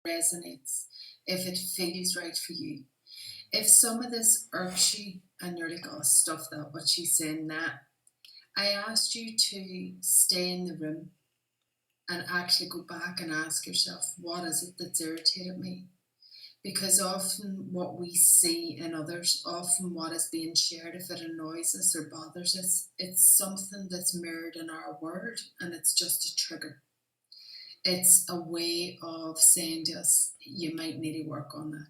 resonates, if it feels right for you. If some of this irks you and you're like, oh, stuff that, what she's saying, nah, I asked you to stay in the room and actually go back and ask yourself, what is it that's irritated me? Because often what we see in others, often what is being shared, if it annoys us or bothers us, it's something that's mirrored in our world, and it's just a trigger. It's a way of saying to us, you might need to work on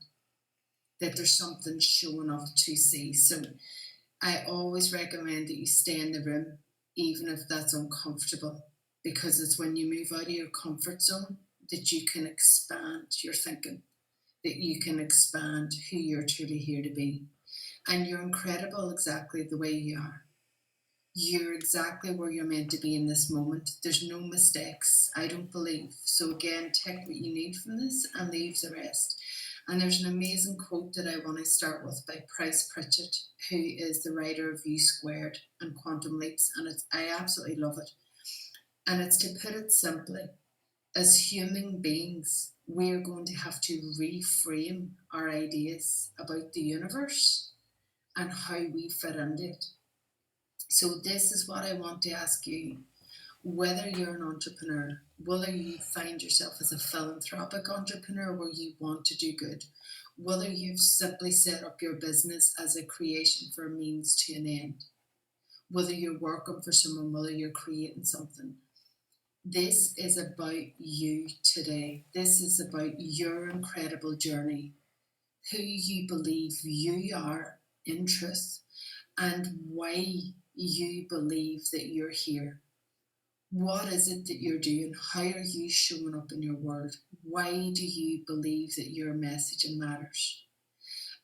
that there's something showing up to see. So I always recommend that you stay in the room, even if that's uncomfortable, because it's when you move out of your comfort zone that you can expand your thinking, that you can expand who you're truly here to be. And you're incredible exactly the way you are. You're exactly where you're meant to be in this moment. There's no mistakes, I don't believe. So again, take what you need from this and leave the rest. And there's an amazing quote that I want to start with by Price Pritchett, who is the writer of U Squared and Quantum Leaps, and I absolutely love it. And it's to put it simply, as human beings, we're going to have to reframe our ideas about the universe and how we fit into it. So this is what I want to ask you. Whether you're an entrepreneur, whether you find yourself as a philanthropic entrepreneur where you want to do good, whether you've simply set up your business as a creation for a means to an end, whether you're working for someone, whether you're creating something, this is about you today. This is about your incredible journey, who you believe you are in truth, and why you believe that you're here. What is it that you're doing? How are you showing up in your world? Why do you believe that your messaging matters?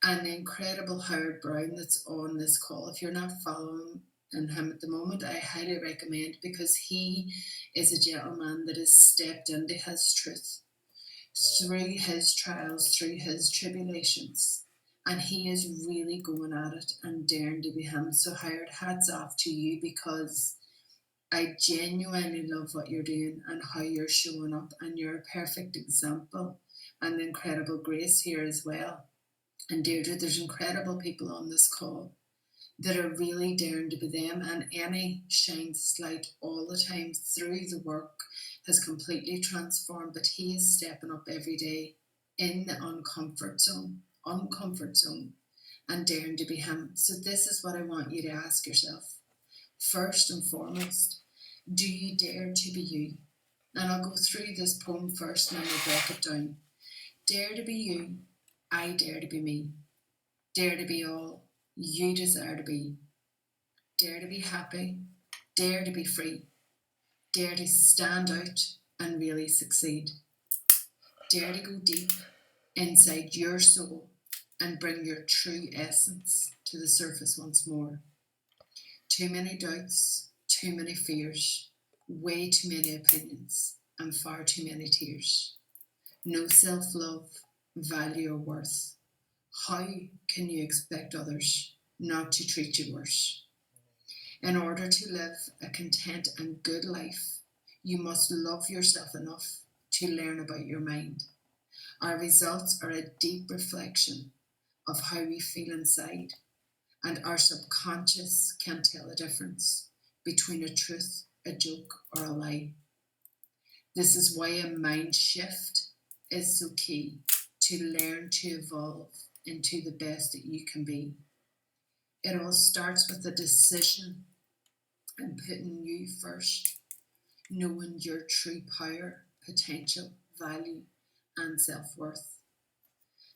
And the incredible Howard Brown that's on this call, if you're not following him at the moment, I highly recommend, because he is a gentleman that has stepped into his truth through his trials, through his tribulations. And he is really going at it and daring to be him. So Howard, hats off to you, because I genuinely love what you're doing and how you're showing up, and you're a perfect example, and the incredible Grace here as well. And Deirdre, there's incredible people on this call that are really daring to be them, and Annie shines light all the time through the work, has completely transformed, but he is stepping up every day in the uncomfort zone, and daring to be him. So this is what I want you to ask yourself. First and foremost, do you dare to be you? And I'll go through this poem first and then we'll break it down. Dare to be you. I dare to be me. Dare to be all you desire to be. Dare to be happy. Dare to be free. Dare to stand out and really succeed. Dare to go deep inside your soul and bring your true essence to the surface once more. Too many doubts, too many fears, way too many opinions, and far too many tears. No self-love, value or worth. How can you expect others not to treat you worse? In order to live a content and good life, you must love yourself enough to learn about your mind. Our results are a deep reflection of how we feel inside, and our subconscious can tell the difference between a truth, a joke, or a lie. This is why a mind shift is so key, to learn to evolve into the best that you can be. It all starts with a decision and putting you first, knowing your true power, potential, value, and self-worth.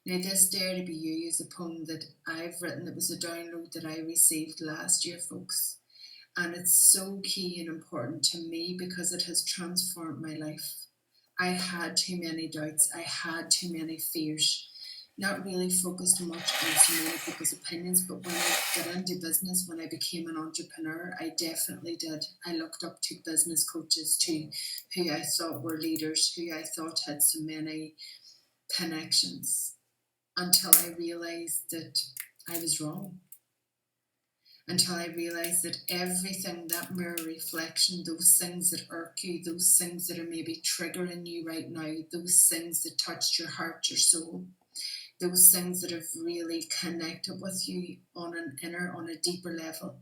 Now, this Dare to Be You is a poem that I've written. It was a download that I received last year, folks. And it's so key and important to me because it has transformed my life. I had too many doubts. I had too many fears. Not really focused much on so many people's opinions, but when I got into business, when I became an entrepreneur, I definitely did. I looked up to business coaches, to who I thought were leaders, who I thought had so many connections, until I realised that I was wrong. until I realised that everything, that mirror reflection, those things that irk you, those things that are maybe triggering you right now, those things that touched your heart, your soul, those things that have really connected with you on a deeper level,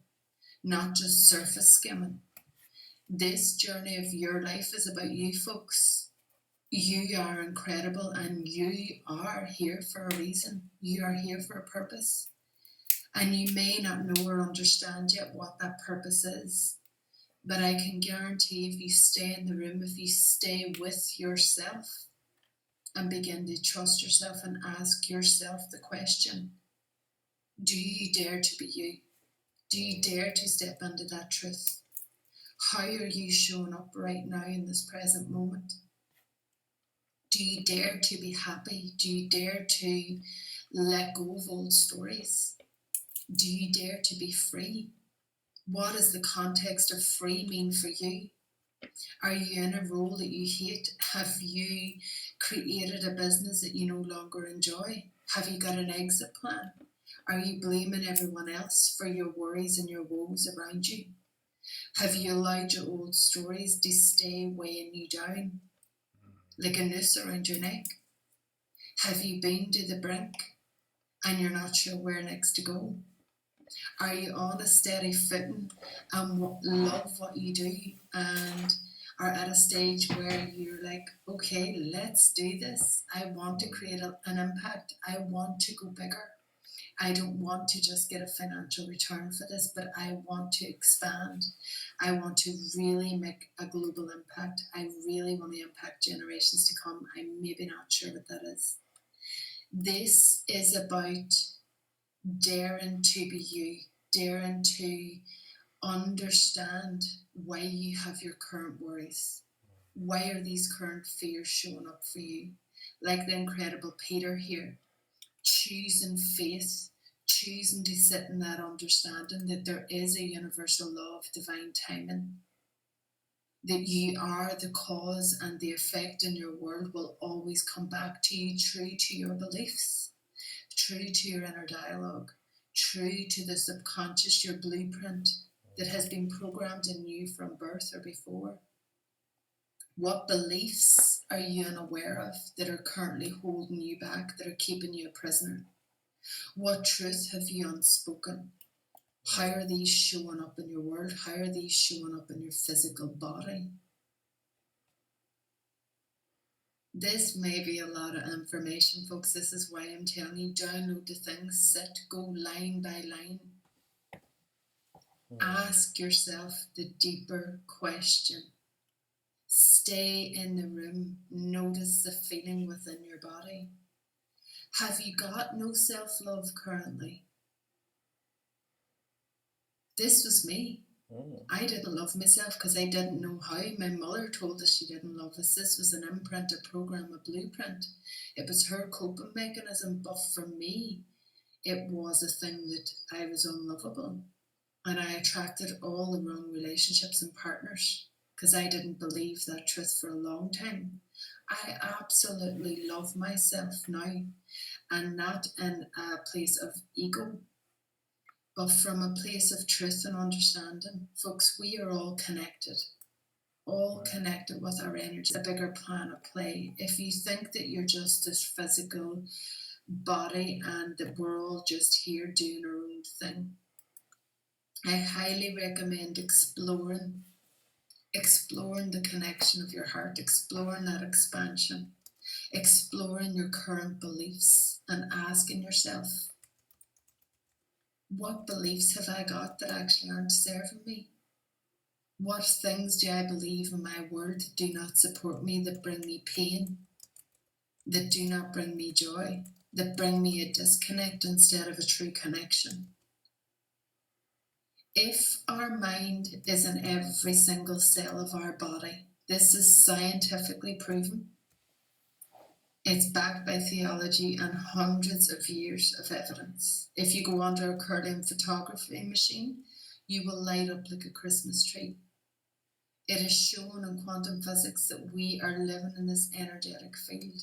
not just surface skimming. This journey of your life is about you, folks. You are incredible and you are here for a reason. You are here for a purpose. And you may not know or understand yet what that purpose is. But I can guarantee if you stay in the room, if you stay with yourself and begin to trust yourself and ask yourself the question, do you dare to be you? Do you dare to step into that truth? How are you showing up right now in this present moment? Do you dare to be happy? Do you dare to let go of old stories? Do you dare to be free? What does the context of free mean for you? Are you in a role that you hate? Have you created a business that you no longer enjoy? Have you got an exit plan? Are you blaming everyone else for your worries and your woes around you? Have you allowed your old stories to stay weighing you down like a noose around your neck? Have you been to the brink and you're not sure where next to go? Are you on a steady footing and love what you do and are at a stage where you're like, okay, let's do this. I want to create an impact. I want to go bigger. I don't want to just get a financial return for this, but I want to expand. I want to really make a global impact. I really want to impact generations to come. I'm maybe not sure what that is. This is about daring to be you, daring to understand why you have your current worries. Why are these current fears showing up for you? Like the incredible Peter here, choosing faith, choosing to sit in that understanding that there is a universal law of divine timing, that you are the cause and the effect in your world will always come back to you, true to your beliefs, true to your inner dialogue, true to the subconscious, your blueprint that has been programmed in you from birth or before. What beliefs are you unaware of that are currently holding you back, that are keeping you a prisoner? What truth have you unspoken? How are these showing up in your world? How are these showing up in your physical body? This may be a lot of information, folks. This is why I'm telling you, download the things, sit, go line by line. Ask yourself the deeper question. Stay in the room. Notice the feeling within your body. Have you got no self-love currently? This was me. I didn't love myself because I didn't know how. My mother told us she didn't love us. This was an imprint, a program, a blueprint. It was her coping mechanism. But for me, it was a thing that I was unlovable. And I attracted all the wrong relationships and partners because I didn't believe that truth for a long time. I absolutely love myself now, and not in a place of ego, but from a place of truth and understanding. Folks, we are all connected with our energy, a bigger plan of play. If you think that you're just this physical body and that we're all just here doing our own thing, I highly recommend exploring the connection of your heart, exploring that expansion, exploring your current beliefs and asking yourself, what beliefs have I got that actually aren't serving me? What things do I believe in my world that do not support me, that bring me pain, that do not bring me joy, that bring me a disconnect instead of a true connection? If our mind is in every single cell of our body, this is scientifically proven. It's backed by theology and hundreds of years of evidence. If you go under a Kirlian photography machine, you will light up like a Christmas tree. It is shown in quantum physics that we are living in this energetic field.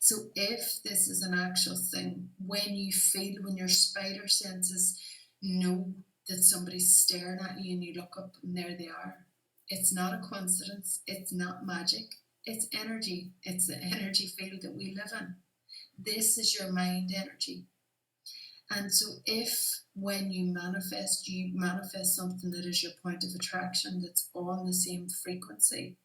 So if this is an actual thing, when your spider senses Know that somebody's staring at you and you look up and there they are. It's not a coincidence. It's not magic. It's energy. It's the energy field that we live in. This is your mind energy. And so if when you manifest something that is your point of attraction that's on the same frequency,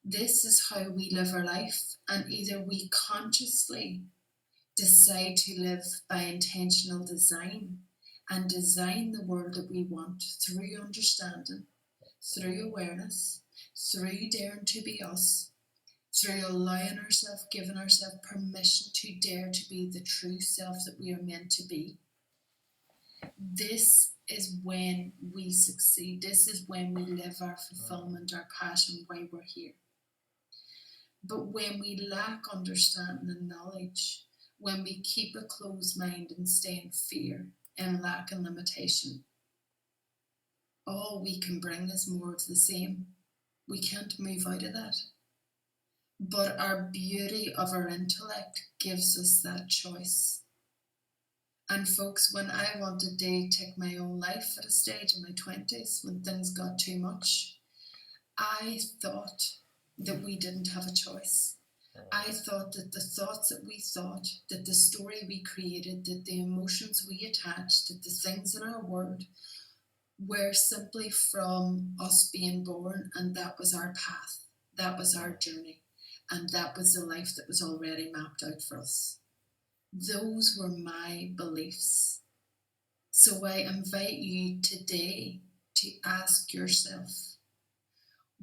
this is how we live our life. And either we consciously decide to live by intentional design and design the world that we want through understanding, through awareness, through daring to be us, through allowing ourselves, giving ourselves permission to dare to be the true self that we are meant to be. This is when we succeed. This is when we live our fulfillment, our passion, why we're here. But when we lack understanding and knowledge, when we keep a closed mind and stay in fear and lack and limitation, all we can bring is more of the same. We can't move out of that. But our beauty of our intellect gives us that choice. And folks, when I wanted to take my own life at a stage in my 20s, when things got too much, I thought that we didn't have a choice. I thought that the thoughts that we thought, that the story we created, that the emotions we attached, that the things in our world were simply from us being born, and that was our path, that was our journey, and that was the life that was already mapped out for us. Those were my beliefs. So I invite you today to ask yourself,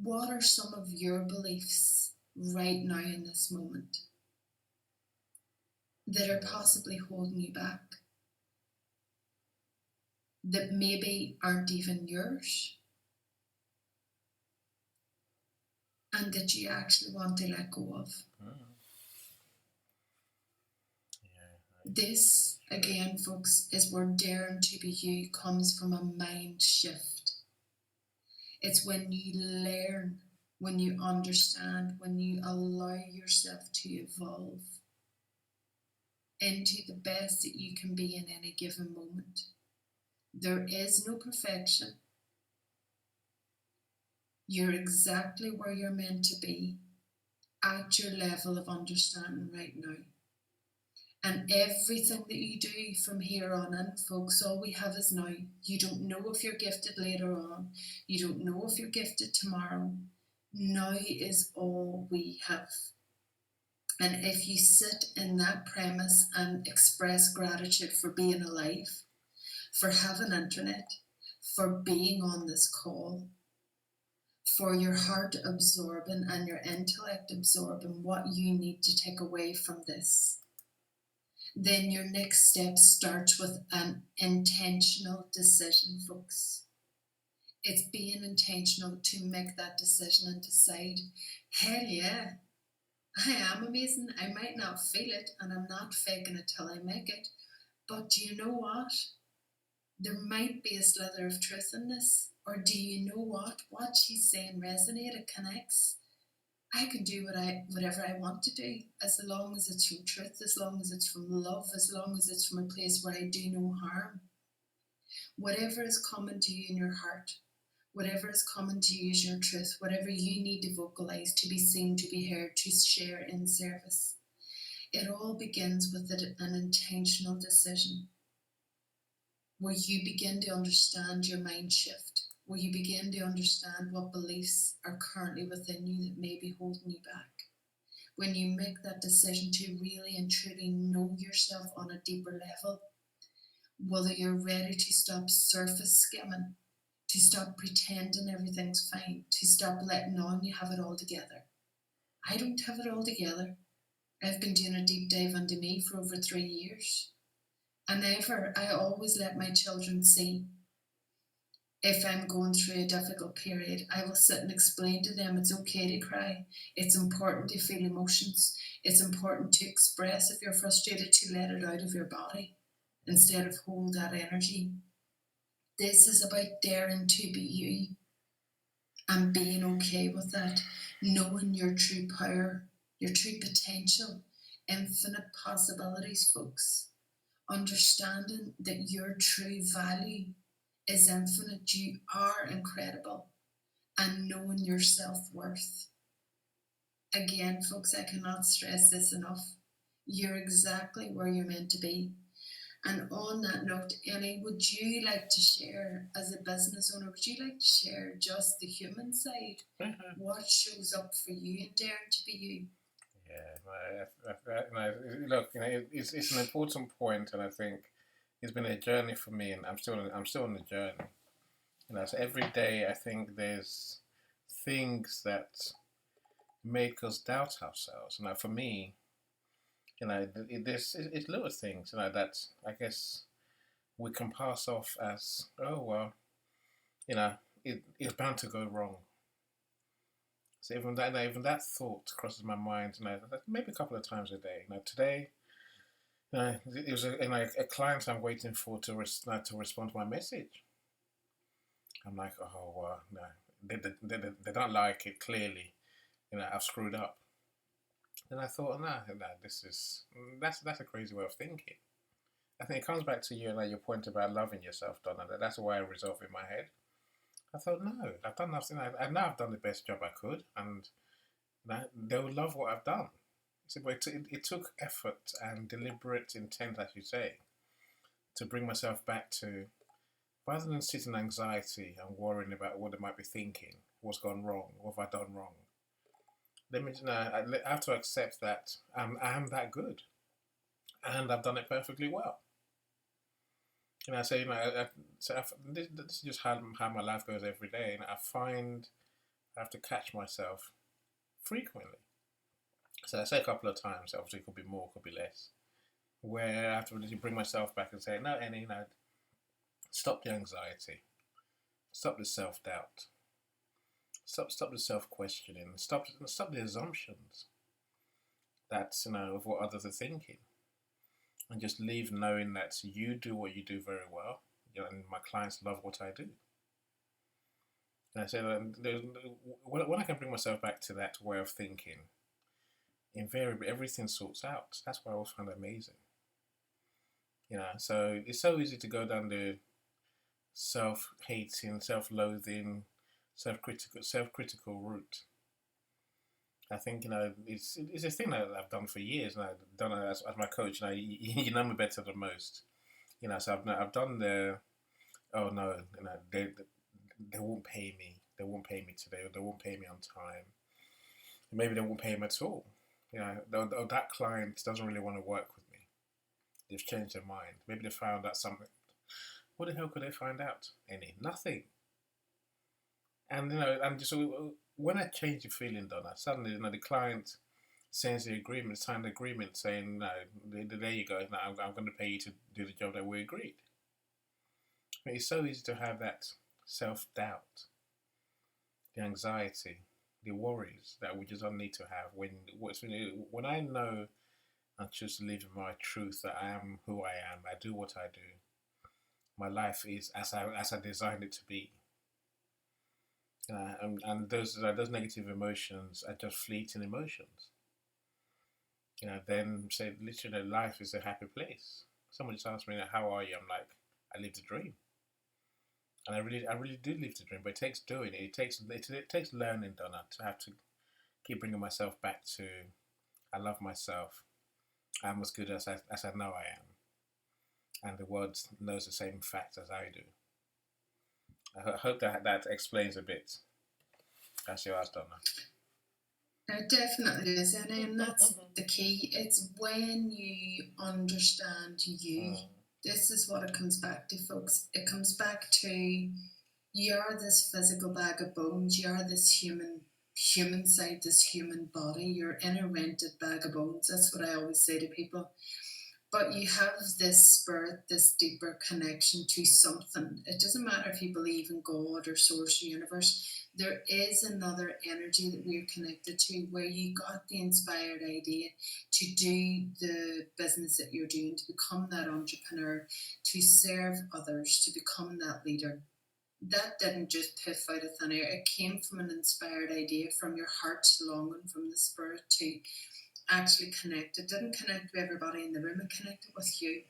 what are some of your beliefs right now in this moment that are possibly holding you back, that maybe aren't even yours, and that you actually want to let go of? This, again, folks, is where daring to be you comes from a mind shift. It's when you learn, when you understand, when you allow yourself to evolve into the best that you can be in any given moment. There is no perfection. You're exactly where you're meant to be at your level of understanding right now. And everything that you do from here on in, folks, all we have is now. You don't know if you're gifted later on. You don't know if you're gifted tomorrow. Now is all we have. And if you sit in that premise and express gratitude for being alive, for having internet, for being on this call, for your heart absorbing and your intellect absorbing what you need to take away from this, then your next step starts with an intentional decision, folks. It's being intentional to make that decision and decide, hell yeah, I am amazing. I might not feel it, and I'm not faking it till I make it. But do you know what? There might be a slither of truth in this. Or do you know what? What she's saying resonates, it connects. I can do whatever I want to do, as long as it's from truth, as long as it's from love, as long as it's from a place where I do no harm. Whatever is coming to you in your heart, whatever is coming to you as your truth, whatever you need to vocalize, to be seen, to be heard, to share in service, it all begins with an intentional decision where you begin to understand your mind shift, where you begin to understand what beliefs are currently within you that may be holding you back. When you make that decision to really and truly know yourself on a deeper level, whether you're ready to stop surface skimming, to stop pretending everything's fine, to stop letting on you have it all together. I don't have it all together. I've been doing a deep dive into me for over 3 years. And I always let my children see, if I'm going through a difficult period, I will sit and explain to them it's okay to cry. It's important to feel emotions. It's important to express, if you're frustrated, to let it out of your body instead of hold that energy. This is about daring to be you and being okay with that, knowing your true power, your true potential, infinite possibilities, folks. understanding that your true value is infinite. You are incredible, and knowing your self worth. Again, folks, I cannot stress this enough. You're exactly where you're meant to be. And on that note, Annie, would you like to share, as a business owner, would you like to share just the human side? What shows up for you and daring to be you? Yeah, look, it's an important point, and I think it's been a journey for me, and I'm still on the journey. So every day I think there's things that make us doubt ourselves. For me, it's little things, that I guess we can pass off as, oh well, you know, it's bound to go wrong. So even that thought crosses my mind, maybe a couple of times a day. Today, it was a client I'm waiting for to respond to my message. I'm like, oh well, no, they don't like it. Clearly, I've screwed up. And I thought, no, that's a crazy way of thinking. I think it comes back to your point about loving yourself, Donna. That's why I resolved in my head. I thought, no, I've done nothing. I know I've done the best job I could, and they will love what I've done. So, but it took effort and deliberate intent, as you say, to bring myself back to, rather than sitting in anxiety and worrying about what they might be thinking, what's gone wrong, what have I done wrong. Let me know. I have to accept that I am that good, and I've done it perfectly well. So this is just how my life goes every day, and I find I have to catch myself frequently. So I say a couple of times. Obviously, it could be more, could be less. Where I have to really bring myself back and say, no, Annie, stop the anxiety, stop the self doubt, stop the self questioning, stop the assumptions that of what others are thinking, and just leave knowing that you do what you do very well. And my clients love what I do. And I say when I can bring myself back to that way of thinking, invariably everything sorts out. That's what I always find amazing. So it's so easy to go down the self-hating, self-loathing, self-critical route. I think it's a thing that I've done for years, and I've done it as my coach. You know me better than most. So I've done the, oh no, they won't pay me. They won't pay me today, or they won't pay me on time. Maybe they won't pay him at all. That client doesn't really want to work with me. They've changed their mind. Maybe they found out something. What the hell could they find out? Nothing. And just when I change the feeling, Donna, suddenly the client signs the agreement saying, no, there you go. Now I'm going to pay you to do the job that we agreed. It's so easy to have that self doubt, the anxiety, the worries that we just don't need to have when I know and choose to live in my truth, that I am who I am. I do what I do. My life is as I designed it to be. And those negative emotions are just fleeting emotions. Then say literally, life is a happy place. Someone just asked me, "How are you?" I'm like, "I live the dream," and I really do live the dream. But it takes doing it. It takes learning, Donna, to have to keep bringing myself back to. I love myself. I'm as good as I know I am, and the world knows the same facts as I do. I hope that explains a bit. That's your ask, Donna. It definitely is, and that's the key. It's when you understand you. This is what it comes back to, folks. It comes back to, you are this physical bag of bones. You are this human side, this human body. You're in a rented bag of bones. That's what I always say to people. But you have this spirit, this deeper connection to something. It doesn't matter if you believe in God or source or universe. There is another energy that we're connected to, where you got the inspired idea to do the business that you're doing, to become that entrepreneur, to serve others, to become that leader. That didn't just piff out of thin air. It came from an inspired idea, from your heart's longing, from the spirit to actually connect. It didn't connect with everybody in the room, it connected with you.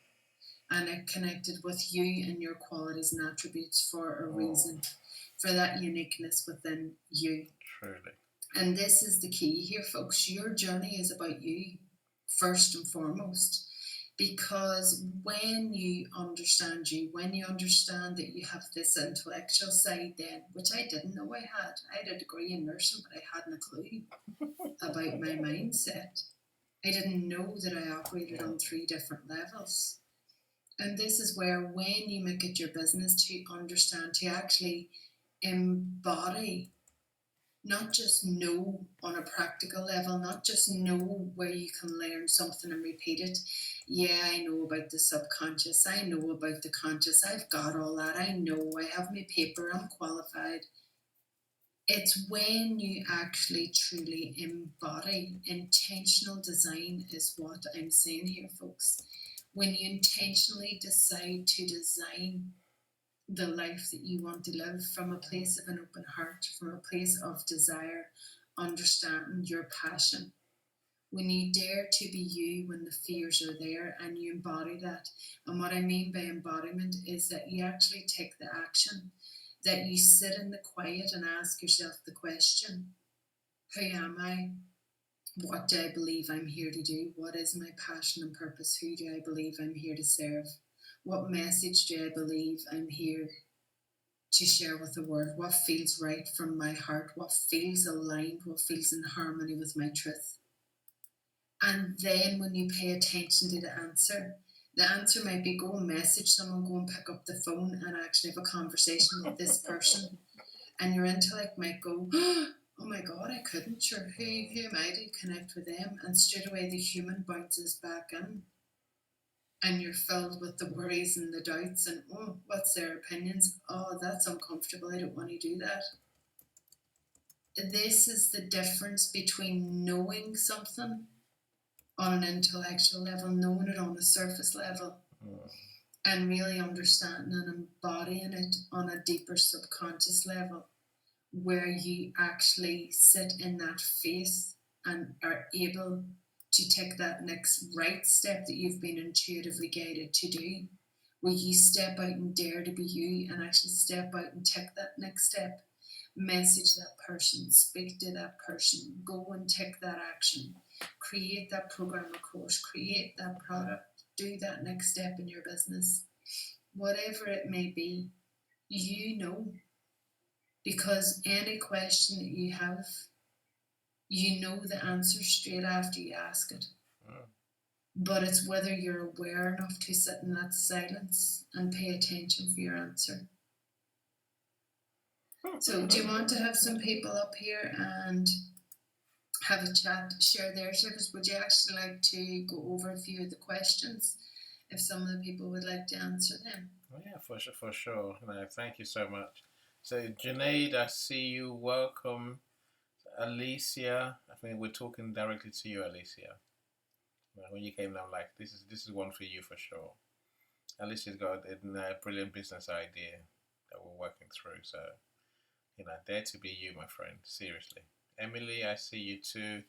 and it connected with you and your qualities and attributes for a Oh, reason, for that uniqueness within you. truly. And this is the key here, folks. Your journey is about you first and foremost. Because when you understand you, when you understand that you have this intellectual side, then, which I didn't know I had, I had a degree in nursing, but I hadn't a clue about my mindset. I didn't know that I operated on 3 different levels. And this is where, when you make it your business to understand, to actually embody, not just know on a practical level, not just know where you can learn something and repeat it. Yeah, I know about the subconscious, I know about the conscious, I've got all that, I know, I have my paper, I'm qualified. It's when you actually truly embody. Intentional design is what I'm saying here, folks. When you intentionally decide to design the life that you want to live from a place of an open heart, from a place of desire, understanding your passion. When you dare to be you when the fears are there and you embody that. And what I mean by embodiment is that you actually take the action, that you sit in the quiet and ask yourself the question: who am I? What do I believe I'm here to do? What is my passion and purpose? Who do I believe I'm here to serve? What message do I believe I'm here to share with the world? What feels right from my heart? What feels aligned? What feels in harmony with my truth? And then when you pay attention to the answer might be go and message someone, go and pick up the phone and actually have a conversation with this person. And your intellect might go, oh my God, I couldn't. Sure, who am I to connect with them? And straight away the human bounces back in. And you're filled with the worries and the doubts and, oh, what's their opinions? Oh, that's uncomfortable. I don't want to do that. This is the difference between knowing something on an intellectual level, knowing it on a surface level, and really understanding and embodying it on a deeper subconscious level, where you actually sit in that faith and are able to take that next right step that you've been intuitively guided to do, where you step out and dare to be you and actually step out and take that next step. Message that person, speak to that person, go and take that action, create that program or course, create that product, do that next step in your business. Whatever it may be, you know, because any question that you have, you know the answer straight after you ask it. But it's whether you're aware enough to sit in that silence and pay attention for your answer. So, do you want to have some people up here and have a chat, share their service? Would you actually like to go over a few of the questions if some of the people would like to answer them? Oh, yeah, for sure. No, thank you so much. So, Junaid, I see you. Welcome. Alicia, I think we're talking directly to you, Alicia. When you came down, like this is one for you for sure. Alicia's got a brilliant business idea that we're working through. So, dare to be you, my friend. Seriously. Emily, I see you too.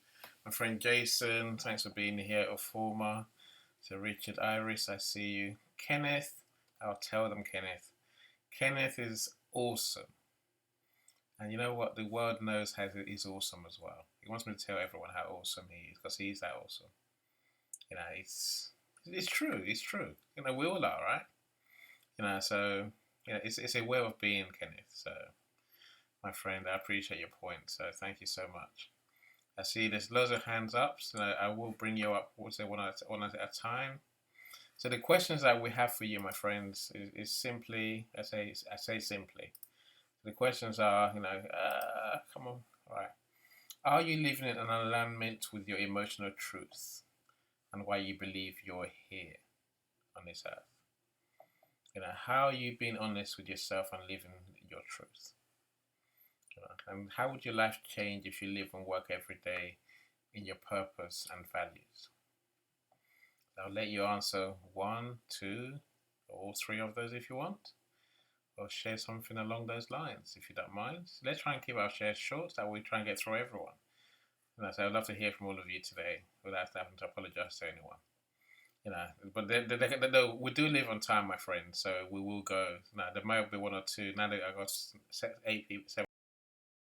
My friend Jason, thanks for being here. Former. So Richard Iris, I see you. Kenneth, I'll tell them Kenneth. Kenneth is awesome. And you know what? The world knows how he's awesome as well. He wants me to tell everyone how awesome he is because he's that awesome. It's true. It's true. We all are, right? So it's a way of being, Kenneth. So, my friend, I appreciate your point. So, thank you so much. I see there's loads of hands up, so I will bring you up. One at a time. So, the questions that we have for you, my friends, is simply, I say simply. The questions are, come on, all right. Are you living in an alignment with your emotional truth and why you believe you're here on this earth? How are you being honest with yourself and living your truth? And how would your life change if you live and work every day in your purpose and values? I'll let you answer one, two, or all three of those if you want, or share something along those lines if you don't mind. So let's try and keep our shares short so that we try and get through everyone. So I'd love to hear from all of you today without having to apologize to anyone. you know. But we do live on time, my friend. So we will go. Now there might be one or two. Now that I got 7